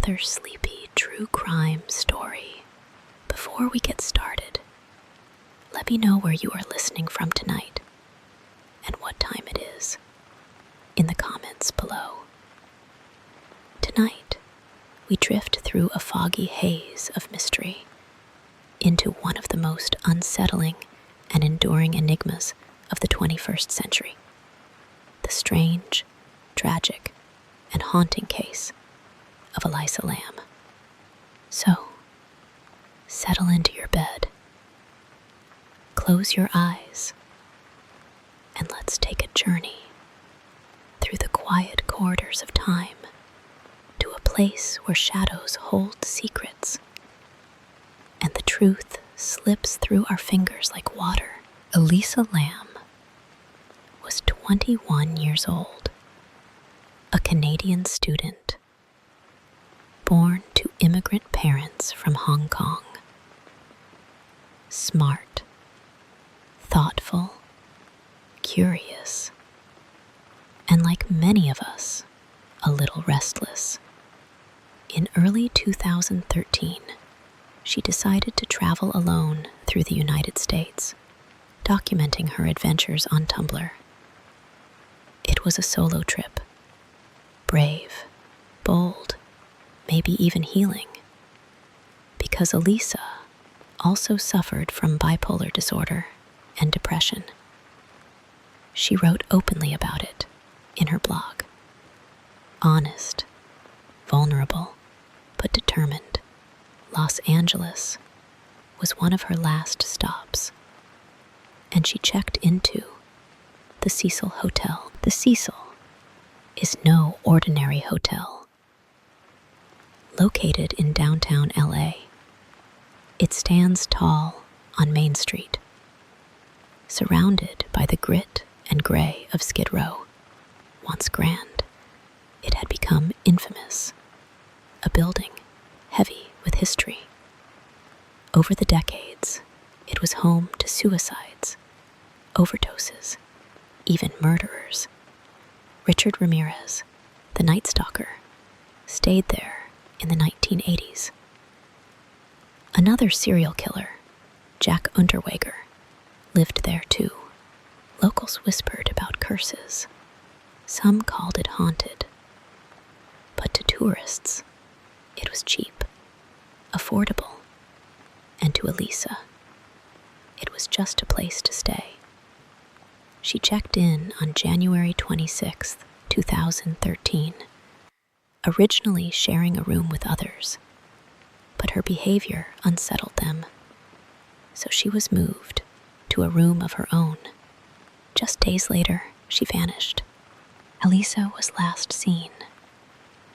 another sleepy true crime story. Before we get started, let me know where you are listening from tonight and what time it is in the comments below. Tonight, we drift through a foggy haze of mystery into one of the most unsettling and enduring enigmas of the 21st century. The strange, tragic, and haunting case of Elisa Lam. So, settle into your bed, close your eyes, and let's take a journey through the quiet corridors of time to a place where shadows hold secrets and the truth slips through our fingers like water. Elisa Lam was 21 years old, a Canadian student, born to immigrant parents from Hong Kong. Smart, thoughtful, curious, and like many of us, a little restless. In early 2013, she decided to travel alone through the United States, documenting her adventures on Tumblr. It was a solo trip, brave, bold, maybe even healing, because Elisa also suffered from bipolar disorder and depression. She wrote openly about it in her blog. Honest, vulnerable, but determined, Los Angeles was one of her last stops, and she checked into the Cecil Hotel. The Cecil is no ordinary hotel. Located in downtown LA, it stands tall on Main Street, surrounded by the grit and gray of Skid Row. Once grand, it had become infamous, a building heavy with history. Over the decades, it was home to suicides, overdoses, even murderers. Richard Ramirez, the Night Stalker, stayed there in the 1980s. Another serial killer, Jack Unterweger, lived there too. Locals whispered about curses. Some called it haunted. But to tourists, it was cheap, affordable, and to Elisa, it was just a place to stay. She checked in on January 26, 2013, originally sharing a room with others, but her behavior unsettled them, so she was moved to a room of her own. Just days later, she vanished. Elisa was last seen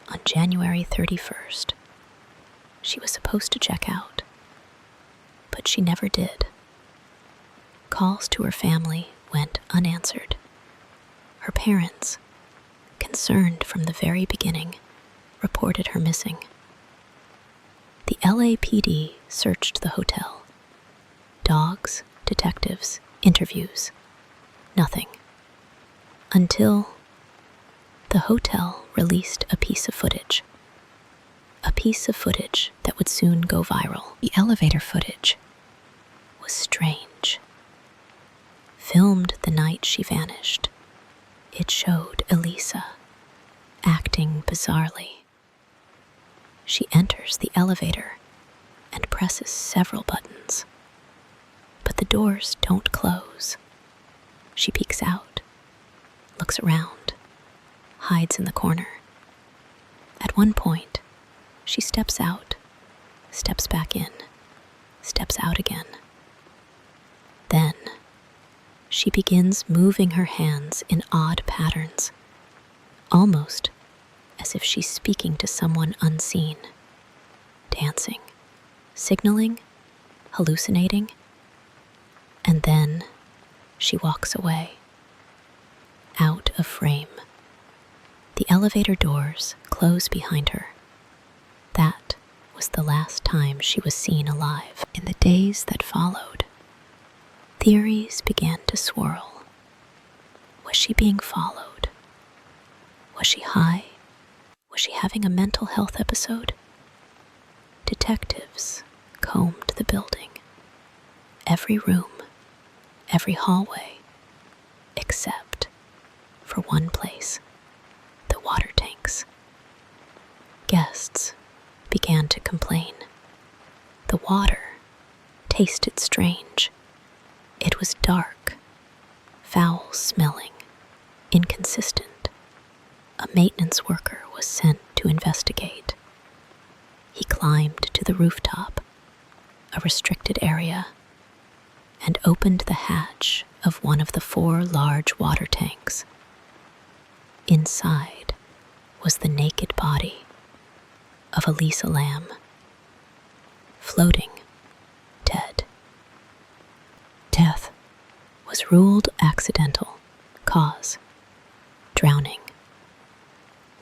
on January 31st. She was supposed to check out, but she never did. Calls to her family went unanswered. Her parents, concerned from the very beginning, reported her missing. The LAPD searched the hotel. Dogs, detectives, interviews. Nothing. Until the hotel released a piece of footage. A piece of footage that would soon go viral. The elevator footage was strange. Filmed the night she vanished, it showed Elisa acting bizarrely. She enters the elevator and presses several buttons, but the doors don't close. She peeks out, looks around, hides in the corner. At one point, she steps out, steps back in, steps out again. Then, she begins moving her hands in odd patterns, almost as if she's speaking to someone unseen, dancing, signaling, hallucinating, and then she walks away, out of frame. The elevator doors close behind her. That was the last time she was seen alive. In the days that followed, theories began to swirl. Was she being followed? Was she high? Was she having a mental health episode? Detectives combed the building, every room, every hallway, except for one place, the water tanks. Guests began to complain. The water tasted strange. It was dark, foul-smelling, inconsistent. A maintenance worker was sent to investigate. He climbed to the rooftop, a restricted area, and opened the hatch of one of the 4 large water tanks. Inside was the naked body of Elisa Lam, floating, dead. Death was ruled accidental, cause drowning.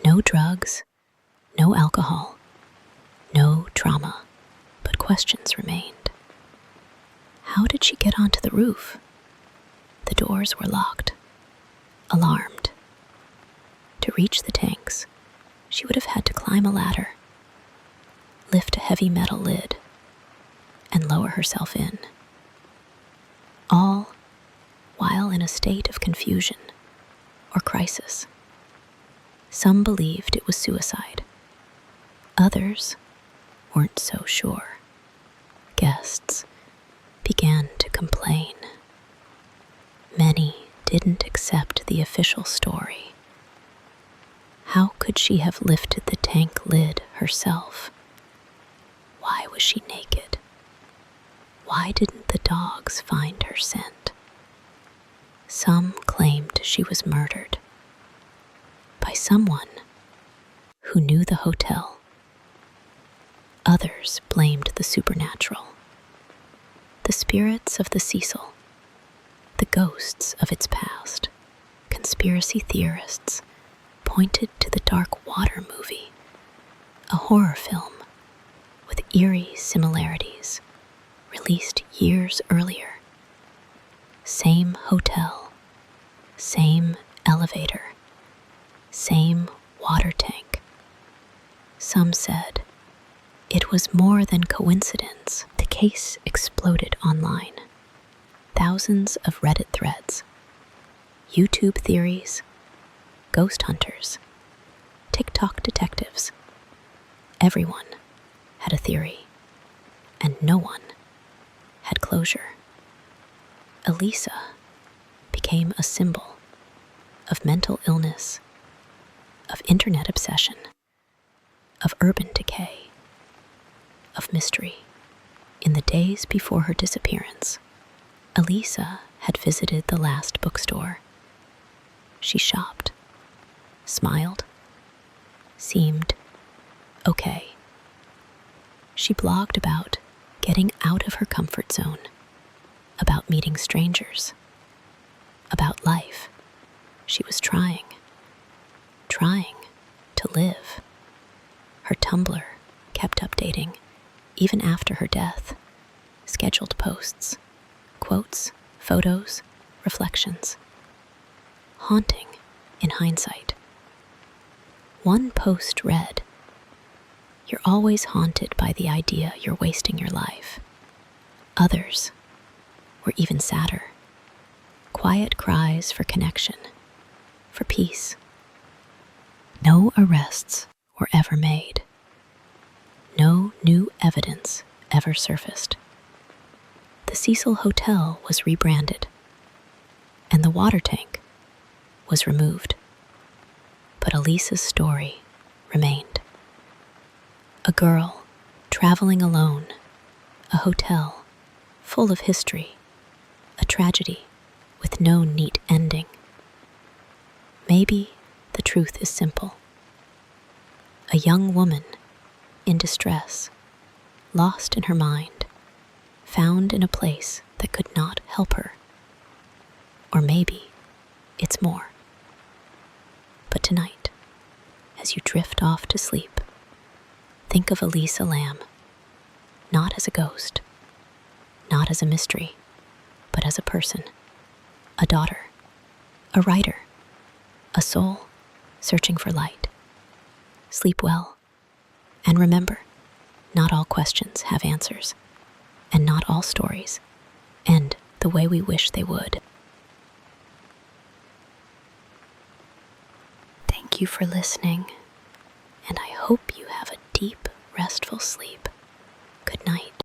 No drugs, no alcohol, no trauma, but questions remained. How did she get onto the roof? The doors were locked. Alarmed. To reach the tanks, she would have had to climb a ladder, lift a heavy metal lid, and lower herself in. All while in a state of confusion or crisis. Some believed it was suicide. Others weren't so sure. Guests began to complain. Many didn't accept the official story. How could she have lifted the tank lid herself? Why was she naked? Why didn't the dogs find her scent? Some claimed she was murdered by someone who knew the hotel. Others blamed the supernatural, the spirits of the Cecil, the ghosts of its past. Conspiracy theorists pointed to the Dark Water movie, a horror film with eerie similarities, released years earlier. Same hotel, same elevator, same water tank. Some said it was more than coincidence. The case exploded online. Thousands of Reddit threads, YouTube theories, ghost hunters, TikTok detectives. Everyone had a theory, and no one had closure. Elisa became a symbol of mental illness, of internet obsession, of urban decay, of mystery. In the days before her disappearance, Elisa had visited the last bookstore. She shopped, smiled, seemed okay. She blogged about getting out of her comfort zone, about meeting strangers, about life. She was trying to live. Her Tumblr kept updating, even after her death. Scheduled posts, quotes, photos, reflections. Haunting in hindsight. One post read, "You're always haunted by the idea you're wasting your life." Others were even sadder. Quiet cries for connection, for peace. No arrests were ever made. No new evidence ever surfaced. The Cecil Hotel was rebranded, and the water tank was removed. But Elisa's story remained. A girl traveling alone, a hotel full of history, a tragedy with no neat ending. Maybe the truth is simple. A young woman in distress, lost in her mind, found in a place that could not help her. Or maybe it's more. But tonight, as you drift off to sleep, think of Elisa Lam, not as a ghost, not as a mystery, but as a person, a daughter, a writer, a soul searching for light. Sleep well, and remember, Not all questions have answers, and not all stories end the way we wish they would. Thank you for listening, and I hope you have a deep, restful sleep. Good night.